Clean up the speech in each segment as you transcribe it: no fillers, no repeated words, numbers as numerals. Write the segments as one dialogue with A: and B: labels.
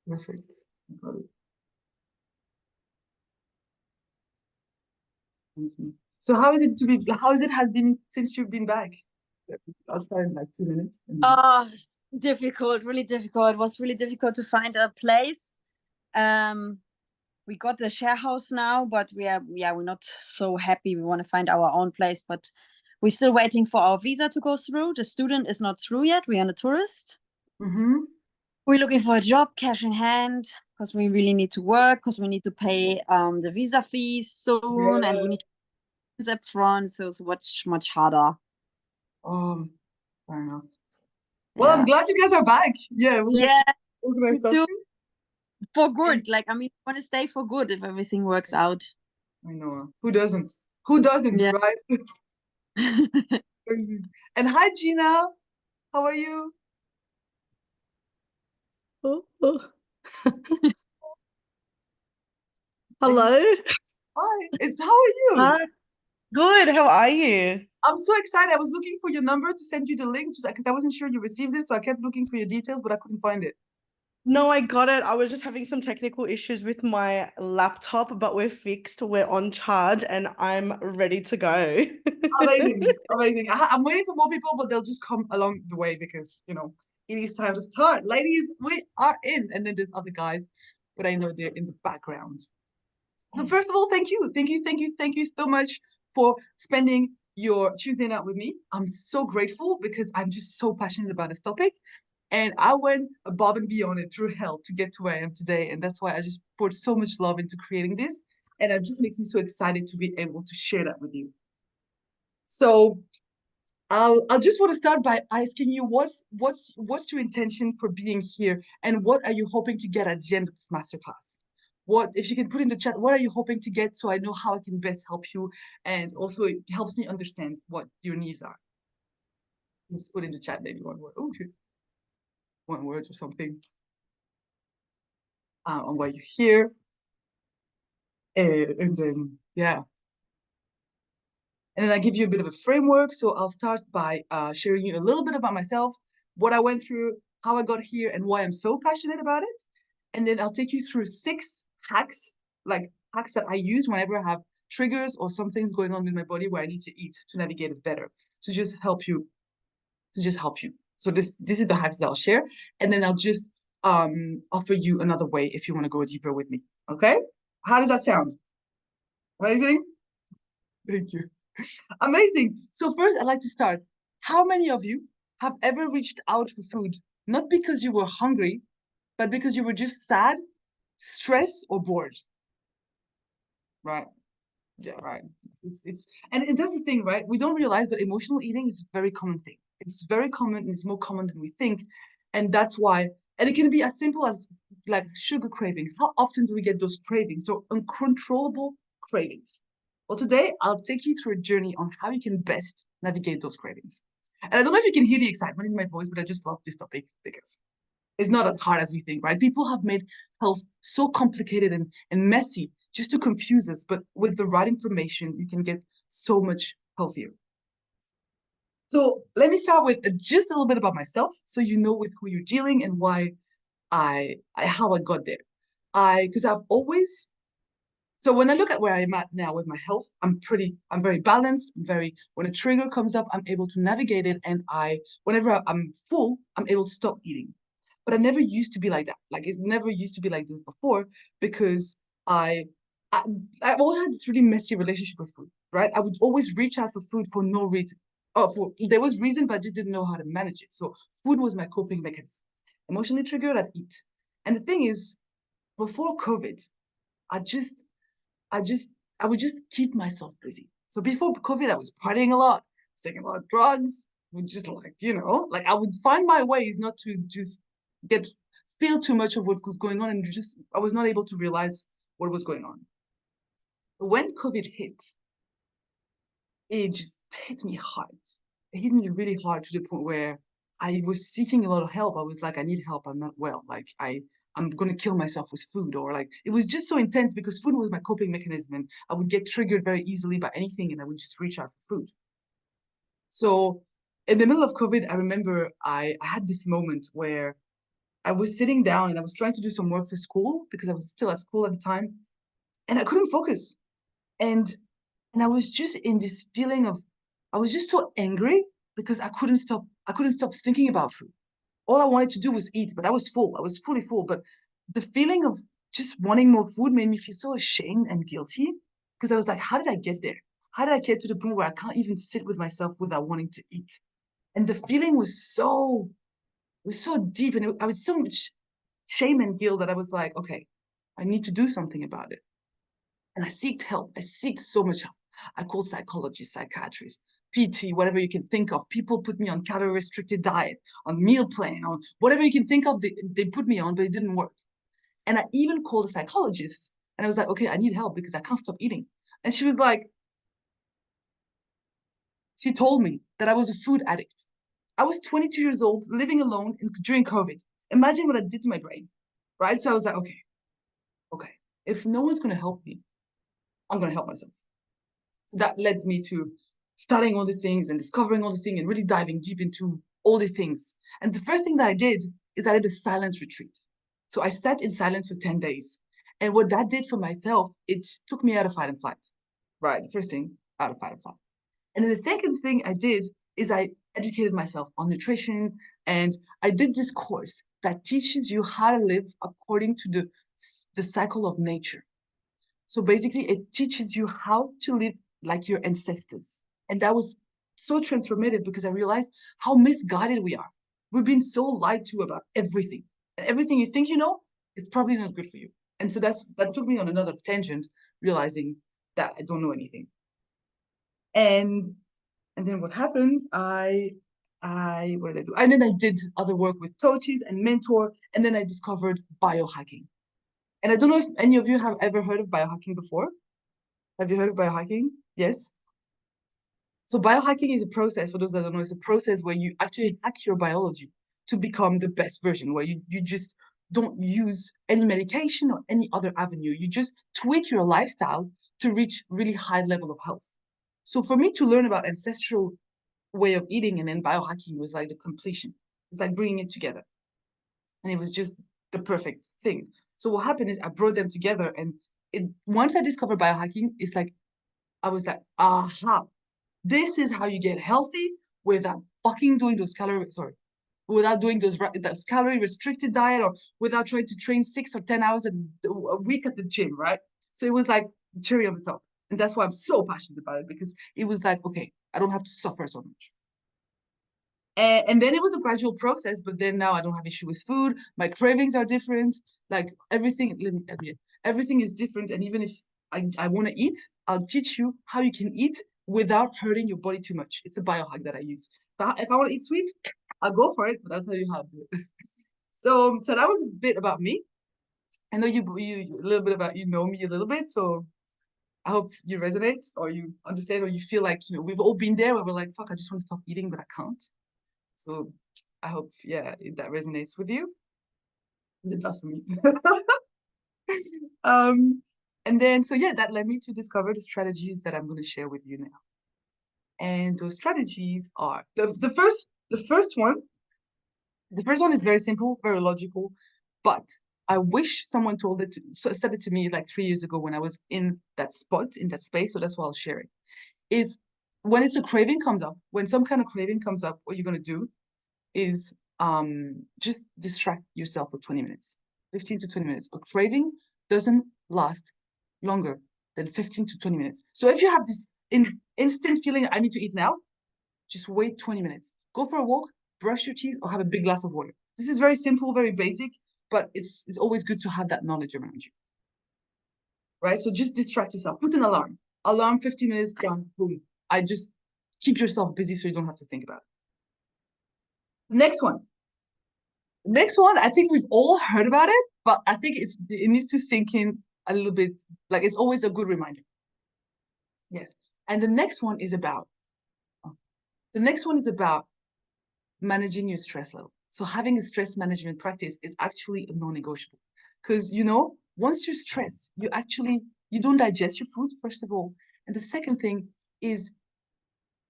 A: Perfect. Got it. Mhm. So how is it has been since you've been back? I'll start in like 2 minutes.
B: Oh, difficult, really difficult. It was really difficult to find a place. Um, we got a share house now, but we're not so happy. We want to find our own place, but we're still waiting for our visa to go through. The student is not through yet. We're on a tourist.
A: Mm-hmm.
B: We're looking for a job, cash in hand, because we really need to work, because we need to pay the visa fees soon, and we
A: Yeah.
B: need to up front, so it's much harder.
A: Fair enough. Well, I'm
B: Yeah.
A: glad you guys are back. Yeah, we'll
B: Yeah, me
A: organize
B: too.
A: something.
B: For
A: And
B: good. Like, I mean, I want to stay for good if everything works out.
A: I know. Who doesn't? Who doesn't,
B: Yeah.
A: right? Crazy. And hi, Gina. How are you?
C: Oh, oh.
A: Are you?
C: Hello.
A: Hi. How are you?
C: Hi. Good. How are you?
A: I'm so excited. I was looking for your number to send you the link just because I wasn't sure you received it, so I kept looking for your details, but I couldn't find it.
C: No, I got it. I was just having some technical issues with my laptop, but we're fixed. We're on charge and I'm ready to go.
A: Amazing, amazing. I'm waiting for more people, but they'll just come along the way because, it is time to start. Ladies, we are in. And then there's other guys, but I know they're in the background. So first of all, thank you. Thank you so much for spending your Tuesday night with me. I'm so grateful because I'm just so passionate about this topic. And I went above and beyond it through hell to get to where I am today. And that's why I just poured so much love into creating this. And it just makes me so excited to be able to share that with you. So I'll just want to start by asking you what's your intention for being here and what are you hoping to get at the end of this masterclass? What if you can put in the chat, what are you hoping to get so I know how I can best help you and also it helps me understand what your needs are. Just put in the chat maybe one word. Oh, okay. One word or something on why you're here. And then yeah. And then I give you a bit of a framework. So I'll start by sharing you a little bit about myself, what I went through, how I got here, and why I'm so passionate about it. And then I'll take you through 6 hacks, like hacks that I use whenever I have triggers or something's going on with my body where I need to eat to navigate it better, to just help you, So this is the hacks that I'll share. And then I'll just offer you another way if you want to go deeper with me. Okay? How does that sound? Amazing? Thank you. Amazing. So first, I'd like to start. How many of you have ever reached out for food, not because you were hungry, but because you were just sad, stressed, or bored? Right. Yeah, right. And that's the thing, right? We don't realize, but emotional eating is a very common thing. It's very common, and it's more common than we think. And that's why, and it can be as simple as like sugar craving. How often do we get those cravings? So uncontrollable cravings. Well, today I'll take you through a journey on how you can best navigate those cravings. And I don't know if you can hear the excitement in my voice, but I just love this topic because it's not as hard as we think, right? People have made health so complicated and messy just to confuse us, but with the right information, you can get so much healthier. So let me start with just a little bit about myself so you know with who you're dealing and why how I got there. Because I've always, so when I look at where I'm at now with my health, I'm very balanced, when a trigger comes up, I'm able to navigate it. And whenever I'm full, I'm able to stop eating. But I never used to be like that. Like it never used to be like this before because I, I, I always had this really messy relationship with food, right? I would always reach out for food for no reason. There was reason, but I just didn't know how to manage it. So food was my coping mechanism. Emotionally triggered, I'd eat. And the thing is, before COVID, I just I just I would just keep myself busy. So before COVID, I was partying a lot, taking a lot of drugs, would just like I would find my ways not to just get feel too much of what was going on and just I was not able to realize what was going on. But when COVID hit, it just hit me hard. It hit me really hard to the point where I was seeking a lot of help. I was like, I need help. I'm not well. Like I'm gonna kill myself with food, or like it was just so intense because food was my coping mechanism, and I would get triggered very easily by anything, and I would just reach out for food. So in the middle of COVID, I remember I had this moment where I was sitting down and I was trying to do some work for school because I was still at school at the time, and I couldn't focus. And I was just in this feeling of, I was just so angry because I couldn't stop thinking about food. All I wanted to do was eat, but I was full. I was fully full. But the feeling of just wanting more food made me feel so ashamed and guilty because I was like, how did I get there? How did I get to the point where I can't even sit with myself without wanting to eat? And the feeling was so deep, and I was so much shame and guilt that I was like, okay, I need to do something about it. And I sought help. I sought so much help. I called psychologists, psychiatrists, PT, whatever you can think of. People put me on calorie restricted diet, on meal plan, on whatever you can think of, they put me on, but it didn't work. And I even called a psychologist and I was like, okay, I need help because I can't stop eating. And she was like, she told me that I was a food addict. I was 22 years old, living alone during COVID. Imagine what I did to my brain, right? So I was like, okay, if no one's going to help me, I'm going to help myself. So that led me to studying all the things and discovering all the things and really diving deep into all the things. And the first thing that I did is I did a silence retreat. So I sat in silence for 10 days. And what that did for myself, it took me out of fight and flight. Right, the first thing, out of fight and flight. And then the second thing I did is I educated myself on nutrition, and I did this course that teaches you how to live according to the cycle of nature. So basically, it teaches you how to live like your ancestors. And that was so transformative because I realized how misguided we are. We've been so lied to about everything. And everything you think you know, it's probably not good for you. And so that took me on another tangent, realizing that I don't know anything. And then what happened? What did I do? And then I did other work with coaches and mentor, and then I discovered biohacking. And I don't know if any of you have ever heard of biohacking before. Have you heard of biohacking? Yes. So biohacking is a process, for those that don't know, it's a process where you actually hack your biology to become the best version, where you just don't use any medication or any other avenue. You just tweak your lifestyle to reach really high level of health. So for me to learn about ancestral way of eating and then biohacking was like the completion. It's like bringing it together. And it was just the perfect thing. So what happened is I brought them together, and once I discovered biohacking, it's like, I was like, aha, this is how you get healthy without fucking doing without doing those calorie restricted diet, or without trying to train 6 or 10 hours a week at the gym, right? So it was like the cherry on the top. And that's why I'm so passionate about it, because it was like, okay, I don't have to suffer so much. And then it was a gradual process, but then now I don't have issue with food. My cravings are different. Like everything, everything is different. And even if I want to eat, I'll teach you how you can eat without hurting your body too much. It's a biohack that I use. If I want to eat sweet, I'll go for it, but I'll tell you how to do it. So that was a bit about me. I know you a little bit about, you know me a little bit, so I hope you resonate or you understand, or you feel like, we've all been there where we're like, fuck, I just want to stop eating, but I can't. So I hope, yeah, that resonates with you. It does for me. And then, so yeah, that led me to discover the strategies that I'm going to share with you now. And those strategies are the first one. The first one is very simple, very logical, but I wish someone said it to me like 3 years ago when I was in that spot, in that space. So that's why I'll share it. Is when it's a craving comes up, when some kind of craving comes up, what you're going to do is just distract yourself for 20 minutes, 15 to 20 minutes. A craving doesn't last longer than 15 to 20 minutes. So if you have this instant feeling, I need to eat now, just wait 20 minutes. Go for a walk, brush your teeth, or have a big glass of water. This is very simple, very basic, but it's always good to have that knowledge around you. Right? So just distract yourself. Put an alarm. Alarm, 15 minutes, done, boom. I just keep yourself busy so you don't have to think about it. Next one, I think we've all heard about it, but I think it needs to sink in a little bit. Like, it's always a good reminder. Yes. And the next one is about managing your stress level. So having a stress management practice is actually a non-negotiable, because once you're stressed, you don't digest your food, first of all. And the second thing is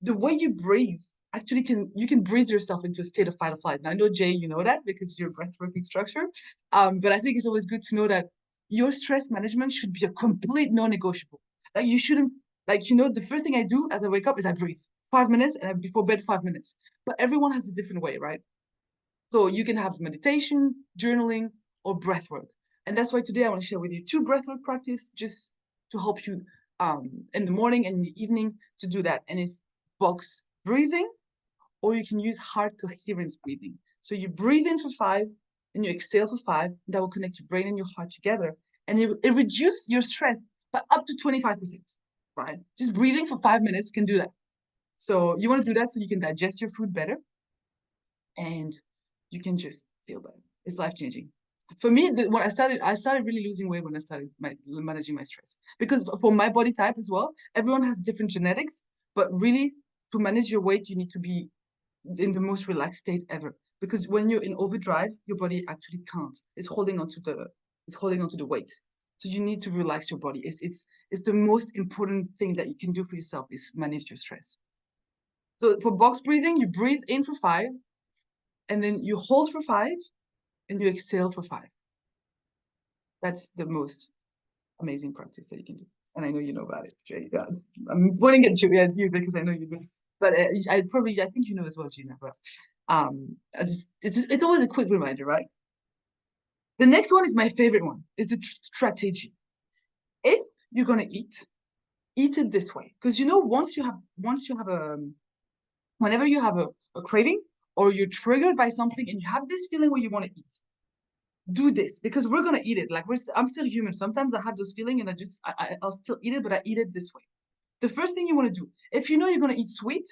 A: the way you breathe actually you can breathe yourself into a state of fight or flight. And I know, Jay, you know that because you're breathwork instructor. But I think it's always good to know that your stress management should be a complete non-negotiable. Like you shouldn't, like, the first thing I do as I wake up is I breathe 5 minutes, and before bed 5 minutes. But everyone has a different way, right? So you can have meditation, journaling, or breath work. And that's why today I want to share with you 2 breathwork practice just to help you in the morning and in the evening to do that. And it's box breathing, or you can use heart coherence breathing. So you breathe in for 5, and you exhale for 5. That will connect your brain and your heart together. And it reduces your stress by up to 25%, right? Just breathing for 5 minutes can do that. So you want to do that so you can digest your food better and you can just feel better. It's life-changing. For me, when I started really losing weight when I started managing my stress. Because for my body type as well, everyone has different genetics, but really to manage your weight, you need to be in the most relaxed state ever. Because when you're in overdrive, your body actually can't. It's holding onto the weight. So you need to relax your body. It's the most important thing that you can do for yourself is manage your stress. So for box breathing, you breathe in for 5, and then you hold for 5, and you exhale for 5. That's the most amazing practice that you can do. And I know you know about it, Jay. Yeah, I'm pointing at you because I know you do. But I think you know as well, Gina. But it's always a quick reminder, right? The next one is my favorite one. It's the strategy. If you're gonna eat it this way, because whenever you have a craving or you're triggered by something and you have this feeling where you want to eat, do this because we're gonna eat it. Like I'm still human. Sometimes I have those feelings and I'll still eat it, but I eat it this way. The first thing you want to do, if you know you're gonna eat sweet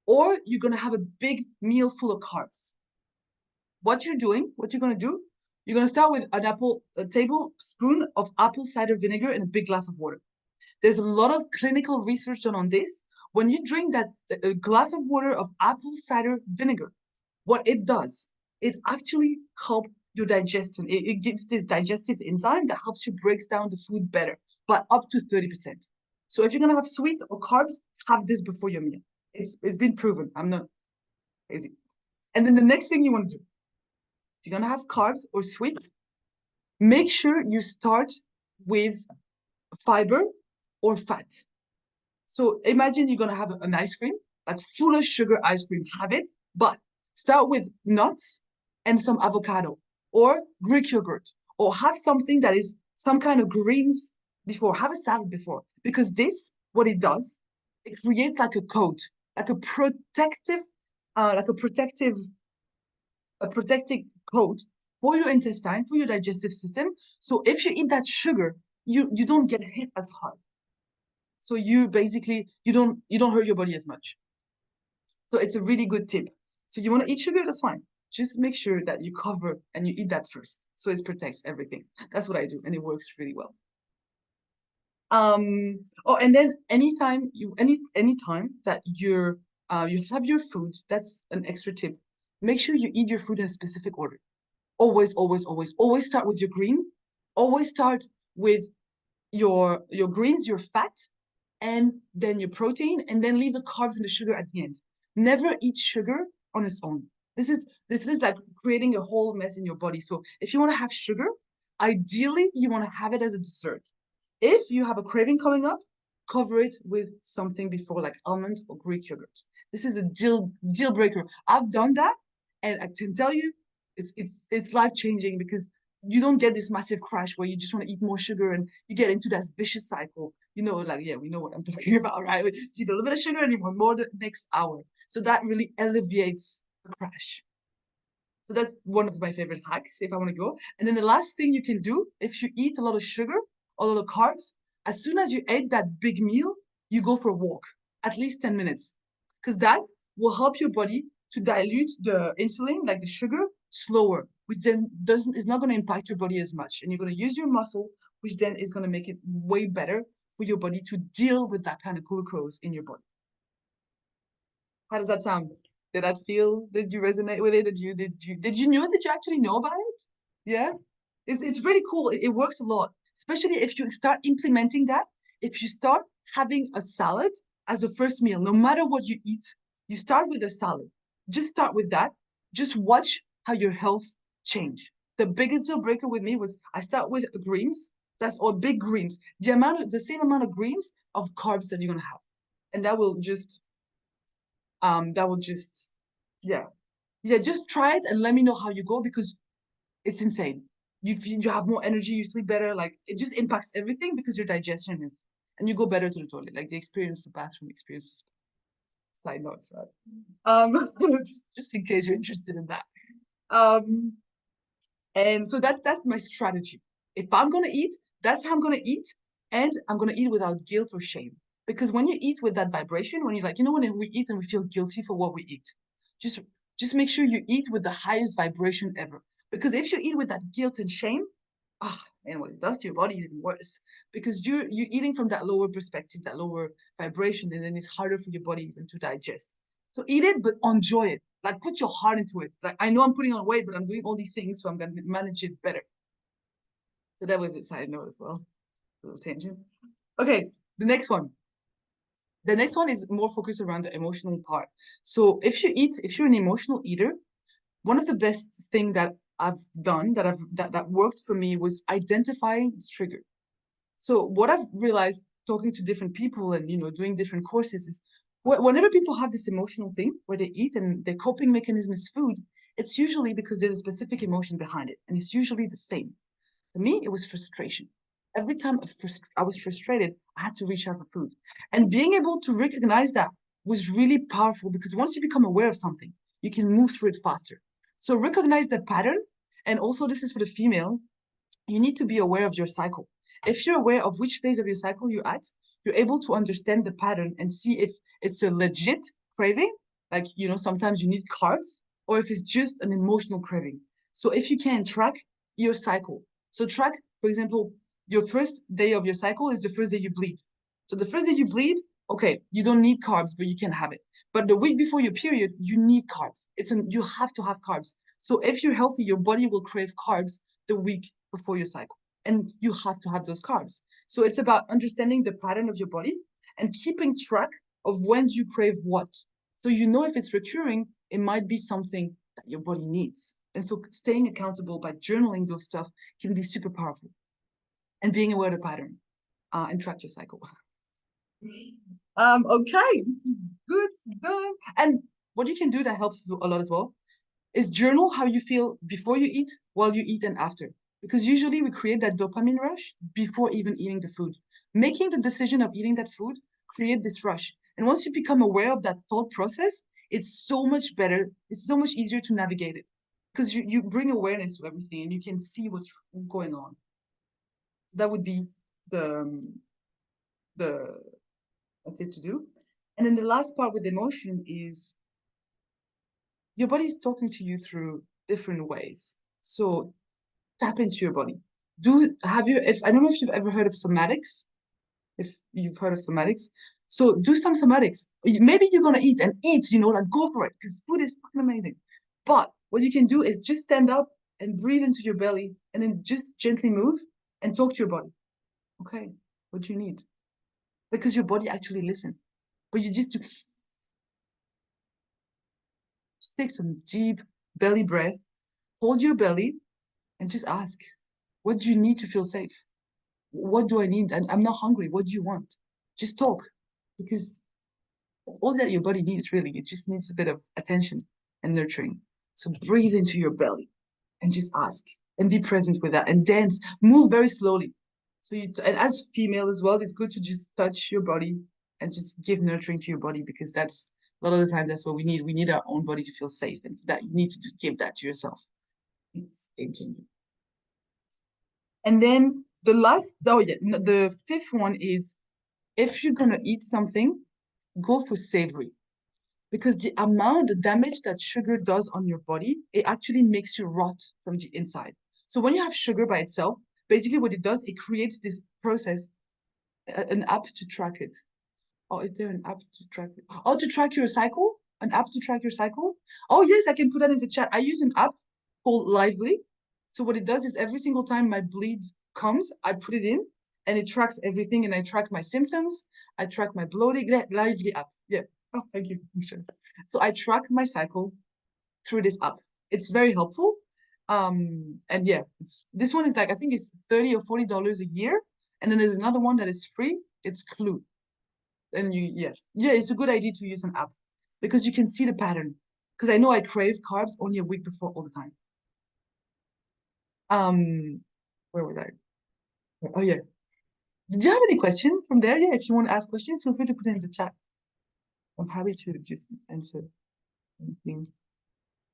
A: or you're gonna have a big meal full of carbs, what you're gonna do, you're gonna start with a tablespoon of apple cider vinegar and a big glass of water. There's a lot of clinical research done on this. When you drink that glass of water of apple cider vinegar, what it does, it actually helps your digestion. It gives this digestive enzyme that helps you break down the food better, but up to 30%. So if you're gonna have sweet or carbs, have this before your meal. It's been proven. I'm not crazy. And then the next thing you want to do, if you're gonna have carbs or sweet, make sure you start with fiber or fat. So imagine you're gonna have an ice cream, like full of sugar ice cream, have it, but start with nuts and some avocado or Greek yogurt, or have something that is some kind of greens before, have a salad before, because this, what it does, it creates like a coat, like a protective coat for your intestine, for your digestive system. So if you eat that sugar, you don't get hit as hard. So you basically, you don't hurt your body as much. So it's a really good tip. So you want to eat sugar, that's fine. Just make sure that you cover and you eat that first. So it protects everything. That's what I do, and it works really well. And then anytime that you have your food, that's an extra tip. Make sure you eat your food in a specific order. Always, always, always, always start with your green. Always start with your greens, your fat, and then your protein, and then leave the carbs and the sugar at the end. Never eat sugar on its own. This is like creating a whole mess in your body. So if you want to have sugar, ideally you want to have it as a dessert. If you have a craving coming up, cover it with something before, like almond or Greek yogurt. This is a deal breaker. I've done that, and I can tell you, it's life-changing because you don't get this massive crash where you just want to eat more sugar and you get into that vicious cycle. We know what I'm talking about, right? You eat a little bit of sugar and you want more the next hour. So that really alleviates the crash. So that's one of my favorite hacks if I want to go. And then the last thing you can do, if you eat a lot of sugar, a lot of carbs, as soon as you ate that big meal, you go for a walk, at least 10 minutes. Because that will help your body to dilute the insulin, like the sugar, slower, which then is not going to impact your body as much. And you're going to use your muscle, which then is going to make it way better for your body to deal with that kind of glucose in your body. How does that sound? Did you resonate with it? Did you know that you actually know about it? Yeah? It's really cool. It works a lot, especially if you start implementing that. If you start having a salad as a first meal, no matter what you eat, You start with a salad. Just start with that. Just watch how your health change. The biggest deal breaker with me was I start with greens. That's all big greens. The same amount of greens of carbs that you're gonna have. And that will just yeah. Yeah, just try it and let me know how you go because it's insane. You have more energy, you sleep better, like it just impacts everything because your digestion is and you go better to the toilet. Like the bathroom experience. Side notes, right? Just in case you're interested in that. And so that's my strategy. If I'm gonna eat, that's how I'm gonna eat, and I'm gonna eat without guilt or shame. Because when you eat with that vibration, when you're like, when we eat and we feel guilty for what we eat, just just make sure you eat with the highest vibration ever. Because if you eat with that guilt and shame, and what it does to your body is even worse. Because you're eating from that lower perspective, that lower vibration, and then it's harder for your body even to digest. So eat it, but enjoy it. Like put your heart into it. Like I know I'm putting on weight, but I'm doing all these things, so I'm gonna manage it better. So that was a side note as well. A little tangent. Okay, the next one. The next one is more focused around the emotional part. So if you're an emotional eater, one of the best thing that I've done that worked for me was identifying the trigger. So what I've realized talking to different people and doing different courses is whenever people have this emotional thing where they eat and their coping mechanism is food, it's usually because there's a specific emotion behind it, and it's usually the same. For me, it was frustration. Every time I was frustrated, I had to reach out for food. And being able to recognize that was really powerful because once you become aware of something, you can move through it faster. So recognize the pattern. And also, this is for the female, you need to be aware of your cycle. If you're aware of which phase of your cycle you're at, you're able to understand the pattern and see if it's a legit craving, like, sometimes you need carbs, or if it's just an emotional craving. So if you can track your cycle. So track, for example, your first day of your cycle is the first day you bleed. So the first day you bleed, okay, you don't need carbs, but you can have it. But the week before your period, you need carbs. You have to have carbs. So if you're healthy, your body will crave carbs the week before your cycle. And you have to have those carbs. So it's about understanding the pattern of your body and keeping track of when you crave what. So if it's recurring, it might be something that your body needs. And so staying accountable by journaling those stuff can be super powerful. And being aware of the pattern and track your cycle. Okay, good, done. And what you can do that helps a lot as well is journal how you feel before you eat, while you eat, and after. Because usually we create that dopamine rush before even eating the food. Making the decision of eating that food create this rush. And once you become aware of that thought process, it's so much better. It's so much easier to navigate it because you bring awareness to everything and you can see what's going on. That would be that's it to do. And then the last part with emotion is your body is talking to you through different ways. So tap into your body. I don't know if you've ever heard of somatics, if you've heard of somatics. So do some somatics. Maybe you're gonna eat, like go for it, because food is fucking amazing. But what you can do is just stand up and breathe into your belly and then just gently move and talk to your body. Okay, what do you need? Because your body actually listens. But you just take some deep belly breath, hold your belly, and just ask, what do you need to feel safe? What do I need? And I'm not hungry. What do you want? Just talk, because that's all that your body needs, really. It just needs a bit of attention and nurturing. So breathe into your belly and just ask and be present with that and dance, move very slowly. And as female as well, it's good to just touch your body and just give nurturing to your body, because that's a lot of the time that's what we need. We need our own body to feel safe, and that you need to give that to yourself. It's game changing. And then the fifth one is, if you're gonna eat something, go for savory, because the damage that sugar does on your body, it actually makes you rot from the inside. So when you have sugar by itself, basically what it does, it creates this process, an app to track it. Oh, is there an app to track it? Oh, to track your cycle? An app to track your cycle? Oh, yes, I can put that in the chat. I use an app called Lively. So what it does is every single time my bleed comes, I put it in and it tracks everything, and I track my symptoms. I track my bloating. Lively app. Yeah. Oh, thank you. Sure. So I track my cycle through this app. It's very helpful. And yeah, this one is like, I think it's $30 or $40 a year. And then there's another one that is free. It's Clue. And yeah, it's a good idea to use an app because you can see the pattern. Because I know I crave carbs only a week before all the time. Where was I? Oh yeah. Did you have any questions from there? Yeah, if you want to ask questions, feel free to put it in the chat. I'm happy to just answer anything.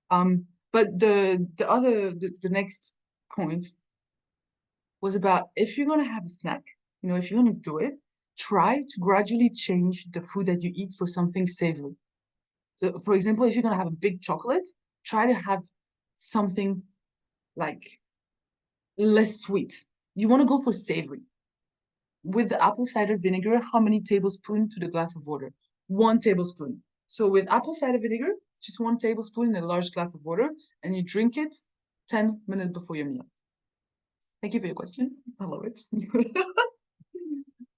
A: But the next point was about if you're gonna have a snack, if you're gonna do it, try to gradually change the food that you eat for something savory. So, for example, if you're gonna have a big chocolate, try to have something like less sweet. You want to go for savory. With the apple cider vinegar, how many tablespoons to the glass of water? 1 tablespoon. So with apple cider vinegar, just 1 tablespoon in a large glass of water, and you drink it 10 minutes before your meal. Thank you for your question. I love it.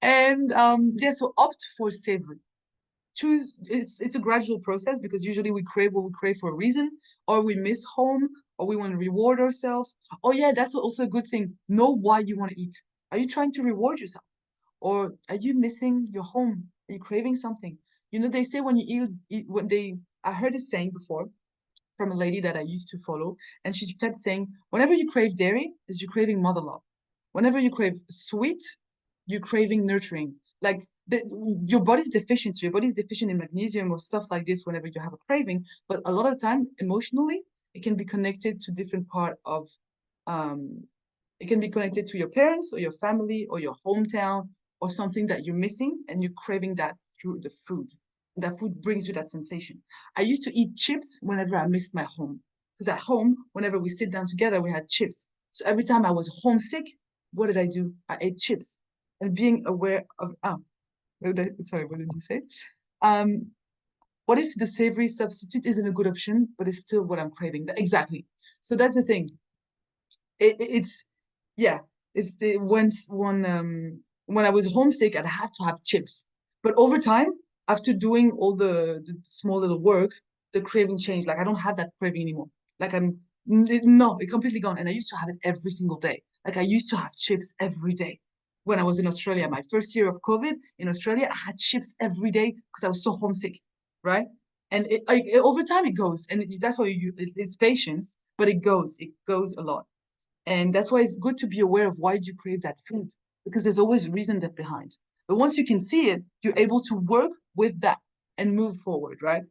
A: And yeah, so opt for savory. It's a gradual process because usually we crave what we crave for a reason, or we miss home, or we want to reward ourselves. Oh yeah, that's also a good thing. Know why you want to eat. Are you trying to reward yourself? Or are you missing your home? Are you craving something? They say when you I heard this saying before from a lady that I used to follow, and she kept saying, whenever you crave dairy, is you craving mother love. Whenever you crave sweet, you're craving nurturing. Like your body's deficient, so your body's deficient in magnesium or stuff like this whenever you have a craving. But a lot of the time, emotionally, it can be connected to different part of it can be connected to your parents or your family or your hometown or something that you're missing and you're craving that through the food. That food brings you that sensation. I used to eat chips whenever I missed my home. Because at home, whenever we sit down together, we had chips. So every time I was homesick, what did I do? I ate chips. And being aware of, sorry, what did you say? What if the savory substitute isn't a good option, but it's still what I'm craving? Exactly. So that's the thing. It's yeah, it's the when I was homesick, I'd have to have chips. But over time, after doing all the small little work, the craving changed. Like I don't have that craving anymore. Like no, it's completely gone. And I used to have it every single day. Like I used to have chips every day when I was in Australia. My first year of COVID in Australia, I had chips every day because I was so homesick, right? And over time it goes, and that's why it's patience, but it goes a lot. And that's why it's good to be aware of why you crave that food, because there's always a reason that behind. But once you can see it, you're able to work with that and move forward, right?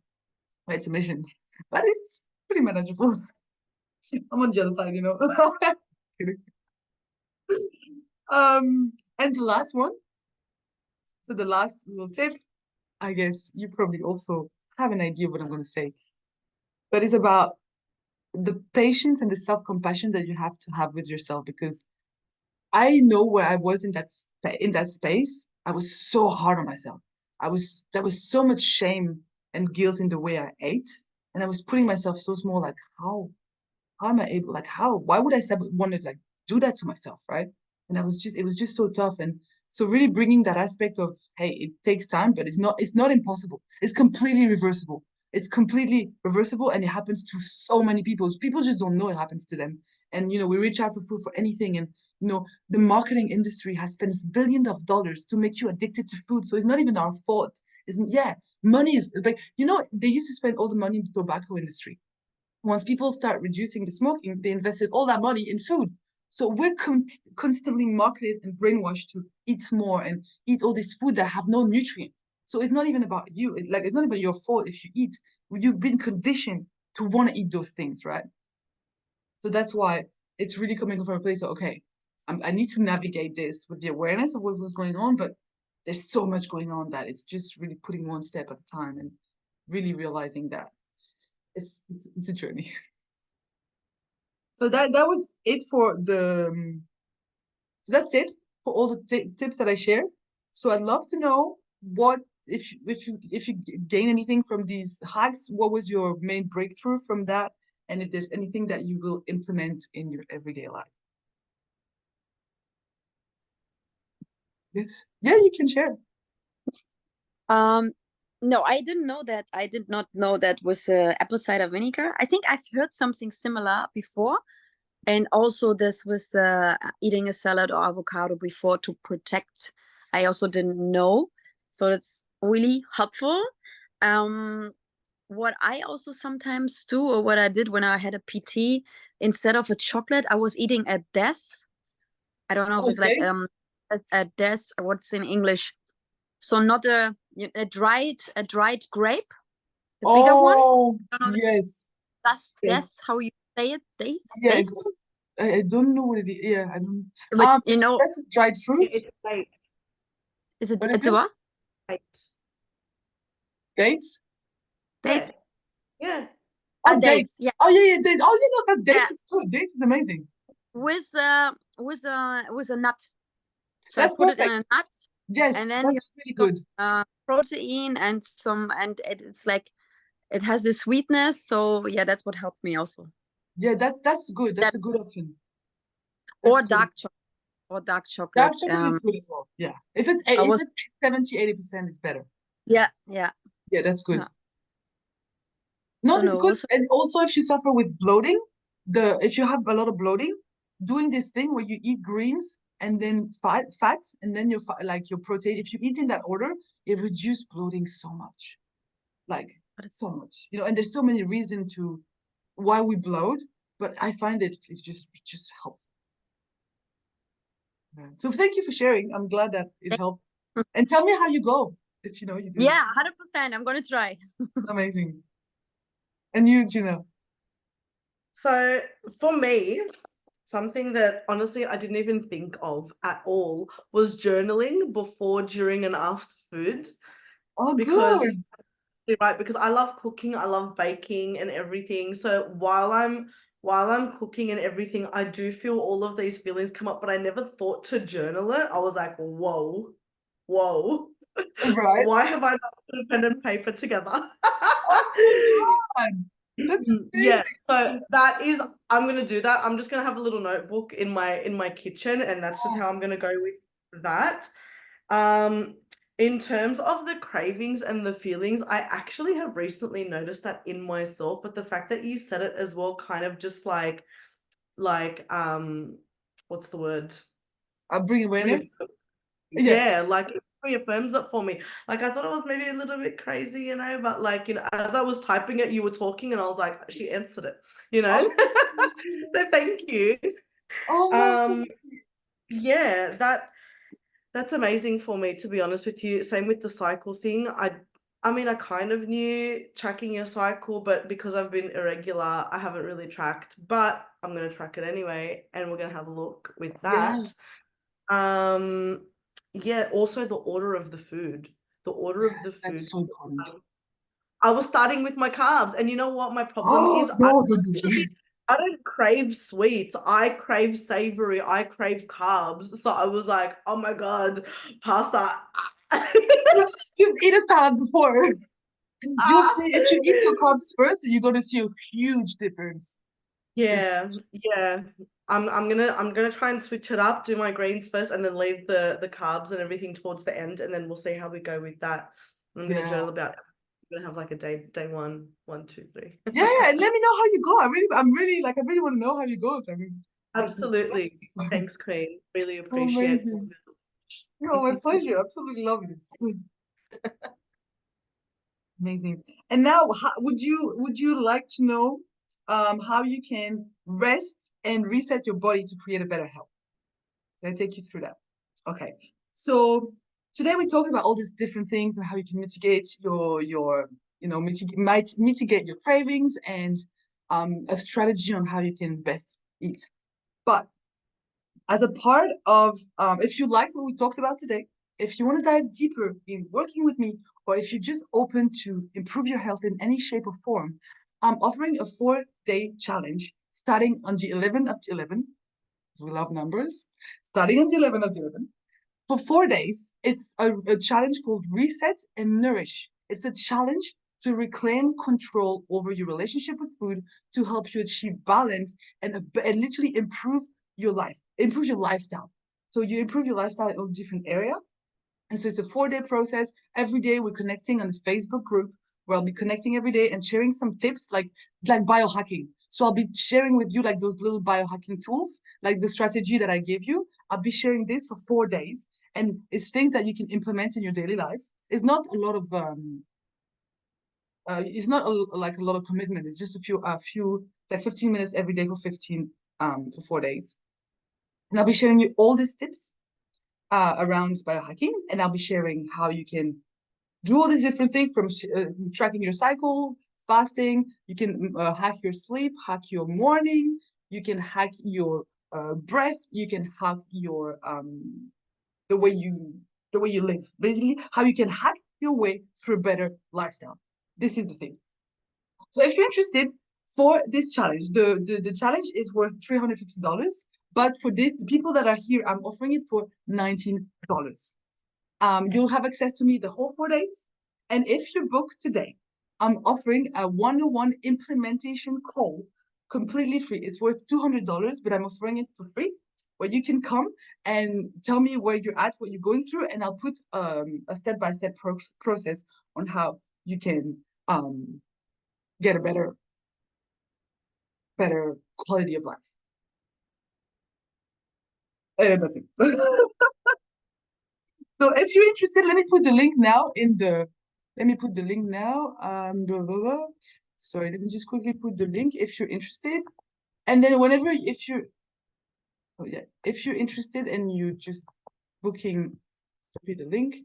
A: It's a mission, but it's pretty manageable. I'm on the other side, Kidding. And the last one. So the last little tip, I guess you probably also have an idea of what I'm going to say, but it's about the patience and the self-compassion that you have to have with yourself, because I know where I was in that space. I was so hard on myself. There was so much shame and guilt in the way I ate, and I was putting myself so small. Like how am I able? Like why would I want to like do that to myself, right? And it was just so tough. And so really bringing that aspect of, hey, it takes time, but it's not impossible. It's completely reversible. It's completely reversible, and it happens to so many people. People just don't know it happens to them. And we reach out for food for anything, and the marketing industry has spent billions of dollars to make you addicted to food. So it's not even our fault. Isn't yeah, money is like they used to spend all the money in the tobacco industry. Once people start reducing the smoking, they invested all that money in food. So we're constantly marketed and brainwashed to eat more and eat all this food that have no nutrient. So it's not even about you. It's not even your fault if you eat. You've been conditioned to want to eat those things, right? So that's why it's really coming from a place of, okay, I need to navigate this with the awareness of what was going on, but there's so much going on that it's just really putting one step at a time and really realizing that it's a journey. So that was it for so that's it for all the tips that I shared. So I'd love to know what if you gain anything from these hacks, what was your main breakthrough from that, and if there's anything that you will implement in your everyday life. Yes, yeah, you can share.
B: No, I didn't know that. I did not know that was apple cider vinegar. I think I've heard something similar before. And also this was eating a salad or avocado before to protect. I also didn't know. So it's really helpful. What I also sometimes do, or what I did when I had a PT, instead of a chocolate, I was eating a des. I don't know if it's like
A: Okay.
B: a des, what's in English. So not a dried grape, the bigger ones.
A: Oh,
B: I don't know
A: yes.
B: that's how you say it.
A: Yes.
B: Dates.
A: I don't know what it is. Yeah, I don't.
B: But you know,
A: That's dried fruit.
C: It's late.
A: What is
B: it's a
A: it?
B: what?
C: Dates.
A: Dates?
B: Dates.
C: Yeah.
A: Oh,
B: Dates.
A: dates.
B: Yeah.
A: Oh, yeah, yeah, dates. Oh, you know, dates
B: Yeah.
A: is good. Dates is amazing.
B: With a nut. So I
A: That's
B: put it in a
A: perfect.
B: nut,
A: Yes,
B: and then you
A: that's really good.
B: protein and it's like it has this sweetness. So yeah, that's what helped me also.
A: Yeah, that's good. That's
B: That
A: a good option.
B: or
A: That's good.
B: dark chocolate or dark
A: Dark
B: chocolate.
A: chocolate is good as well. Yeah. If
B: I
A: if
B: was
A: it's 70-80%, it's better.
B: yeah.
A: Yeah, that's good.
B: Yeah.
A: No,
B: So
A: that's
B: no.
A: good.
B: So
A: And also if you suffer with bloating, if you have a lot of bloating, doing this thing where you eat greens and then fats and then like your protein, if you eat in that order, it reduces bloating so much. Like so much. You know, and there's so many reasons to why we bloat, but I find it just helps. Yeah. So thank you for sharing. I'm glad that it helped. And tell me how you go if you know you do.
B: yeah, 100%. I'm gonna try.
A: Amazing. And you, Gina.
C: So for me, something that honestly I didn't even think of at all was journaling before, during, and after food.
A: Oh,
C: Because
A: good.
C: right, because I love cooking, I love baking and everything. So while I'm cooking and everything, I do feel all of these feelings come up, but I never thought to journal it. I was like, whoa.
A: Right.
C: Why have I not put a pen and paper together?
A: Oh, so glad. That's
C: Yeah,
A: amazing.
C: so that is, I'm gonna do that. I'm just gonna have a little notebook in my kitchen, and that's just how I'm gonna go with that. Um, in terms of the cravings and the feelings, I actually have recently noticed that in myself, but the fact that you said it as well, kind of just like what's the word?
A: I'll bring awareness. Yes.
C: Yeah, like it reaffirms it for me. Like I thought it was maybe a little bit crazy, but like, as I was typing it, you were talking and I was like, she answered it.
A: Oh,
C: So thank you.
A: oh no, so
C: Um, yeah, that's amazing for me, to be honest with you. Same with the cycle thing. I mean, I kind of knew tracking your cycle, but because I've been irregular, I haven't really tracked, but I'm going to track it anyway, and we're going to have a look with
A: yeah,
C: that. Yeah, also the order of the food. The order of the food.
A: that's so important.
C: I was starting with my carbs, and you know what my problem
A: Oh
C: is?
A: no, don't do it.
C: I don't crave sweets. I crave savory. I crave carbs. So I was like, oh my God, pasta.
A: Just eat a salad before. You'll
C: Ah.
A: see if you eat your carbs first, you're gonna see a huge difference.
C: Yeah. I'm gonna try and switch it up, do my greens first, and then leave the carbs and everything towards the end, and then we'll see how we go with that. I'm gonna
A: Yeah.
C: journal about. I'm gonna have like a day one, 1, 2, 3.
A: Yeah, and let me know how you go. I really want to know how you go. So I mean,
C: Absolutely. Thanks, Queen. Really appreciate it.
A: amazing. No, my pleasure. Absolutely love it. Amazing. And now, would you like to know how you can rest and reset your body to create a better health? Can I take you through that? Okay. So today we're talking about all these different things and how you can mitigate mitigate your cravings and a strategy on how you can best eat. But as a part of, if you like what we talked about today, if you want to dive deeper in working with me, or if you're just open to improve your health in any shape or form, I'm offering a 4-day challenge starting on the 11th of the 11th, because we love numbers, starting on the 11th of the 11th. For 4 days, it's a challenge called Reset and Nourish. It's a challenge to reclaim control over your relationship with food to help you achieve balance and literally improve your life, improve your lifestyle. So you improve your lifestyle in a different area. And so it's a 4-day process. Every day we're connecting on the Facebook group where I'll be connecting every day and sharing some tips like biohacking. So I'll be sharing with you like those little biohacking tools, like the strategy that I gave you. I'll be sharing this for 4 days. And it's things that you can implement in your daily life. It's not a lot of it's not like a lot of commitment. It's just a few it's like 15 minutes every day for 4 days. And I'll be sharing you all these tips around biohacking, and I'll be sharing how you can do all these different things from tracking your cycle, fasting. You can hack your sleep, hack your morning. You can hack your breath. You can hack your the way you live. Basically, how you can hack your way through a better lifestyle. This is the thing. So if you're interested for this challenge, the challenge is worth $350. But for this, the people that are here, I'm offering it for $19. You'll have access to me the whole 4 days. And if you book today, I'm offering a one-on-one implementation call completely free. It's worth $200, but I'm offering it for free, where you can come and tell me where you're at, what you're going through, and I'll put a step-by-step process on how you can get a better quality of life. That's it. So if you're interested, let me put the link now in the, blah, blah, blah. Sorry, let me just quickly put the link if you're interested. And then if you're interested and you just booking, copy the link.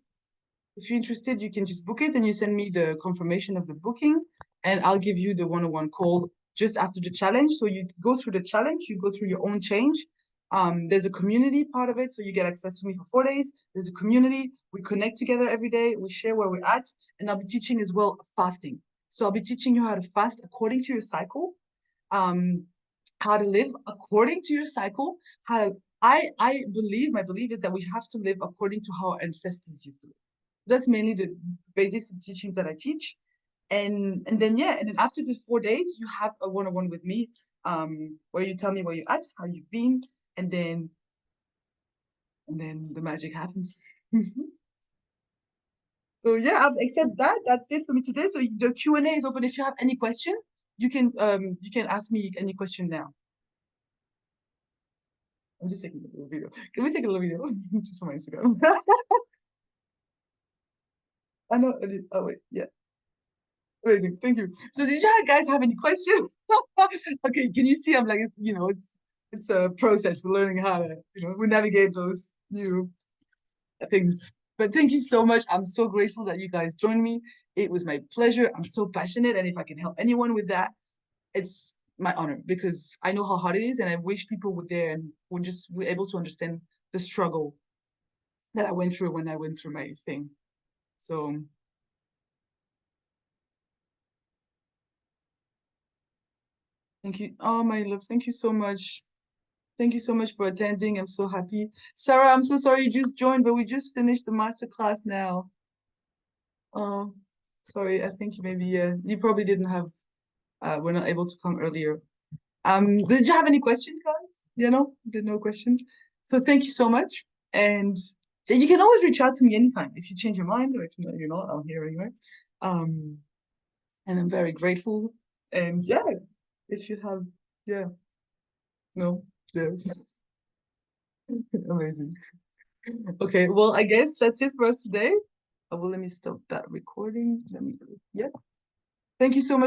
A: If you're interested, you can just book it and you send me the confirmation of the booking, and I'll give you the one-on-one call just after the challenge. So you go through the challenge, you go through your own change. There's a community part of it, so you get access to me for 4 days. There's a community, we connect together every day, we share where we're at, and I'll be teaching as well fasting. So I'll be teaching you how to fast according to your cycle, how to live according to your cycle, my belief is that we have to live according to how our ancestors used to live. That's mainly the basics of teaching that I teach. And then after the 4 days, you have a one-on-one with me, where you tell me where you're at, how you've been, and then the magic happens. So yeah, except that, that's it for me today. So the Q&A is open. If you have any question, you can ask me any question now. I'm just taking a little video. Can we take a little video just for my Instagram? I know. Oh wait, yeah. Amazing, thank you. So did you guys have any questions? Okay, can you see? I'm like, it's a process. We're learning how to, we navigate those new things. But thank you so much. I'm so grateful that you guys joined me. It was my pleasure. I'm so passionate, and if I can help anyone with that, it's my honor, because I know how hard it is, and I wish people were there and were able to understand the struggle that I went through when I went through my thing. So thank you. Oh, my love, thank you so much. Thank you so much for attending. I'm so happy. Sarah, I'm so sorry you just joined, but we just finished the masterclass now. Oh, sorry. I think maybe you probably didn't have were not able to come earlier. Did you have any questions, guys? Did no question. So thank you so much. And you can always reach out to me anytime if you change your mind, or if you're not, I'm here anyway. And I'm very grateful. And yeah, if you have, no, yes. Amazing. Okay, well, I guess that's it for us today. Well, let me stop that recording. Thank you so much.